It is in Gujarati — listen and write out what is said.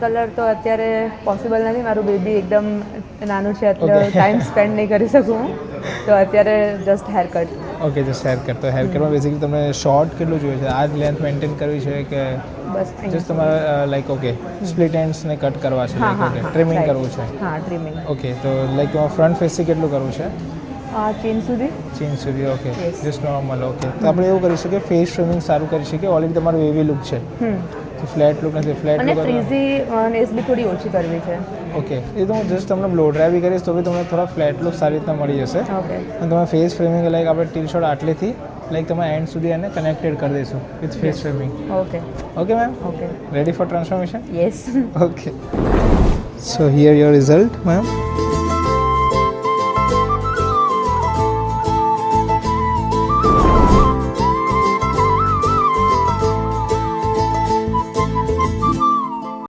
કલર તો અત્યારે પોસિબલ નથી, મારું બેબી એકદમ નાનું છે એટલે ટાઈમ સ્પેન્ડ નહીં કરી શકું હું, તો અત્યારે just hair cut. Okay, just hair cut. તો હેર કટમાં બેઝિકલી તમને શોર્ટ કેટલું જોઈએ છે? આ જ લેન્થ મેન્ટેન કરવી છે કે બસ જસ્ટ તમારે લાઈક ઓકે સ્પ્લિટ એન્ડ્સને કટ કરવા છે, લાઈક ઓકે ટ્રિમિંગ કરવું છે? હા, ટ્રિમિંગ. ઓકે, તો લાઈક તમારે ફ્રન્ટ ફેસથી કેટલું કરવું છે? ચીન સુધી. ચીન સુધી. Okay, just normal. ઓકે, તો આપણે એવું કરી શકીએ, ફેસ ટ્રિમિંગ સારું કરી શકીએ. ઓલરેડી તમારું વેવી લુક છે, તો ફ્લેટ લુક નથી. ફ્લેટ અને લુક ફ્રીઝી નેસ બી થોડી ઓછી કરવી છે. ઓકે, એ તો હું જસ્ટ તમને બ્લો ડ્રાય બી કરીશ તો બી તમને થોડા ફ્લેટ લુક સારી રીતના મળી જશે. ઓકે. અને તમે ફેસ ફ્રેમિંગ લાઈક આપણે ટીલ શોટ આટલેથી લાઈક તમે એન્ડ સુધી એને કનેક્ટેડ કરી દઈશું with face framing. Okay. Okay ma'am, okay. Ready for transformation? Yes. Okay, so here your result ma'am.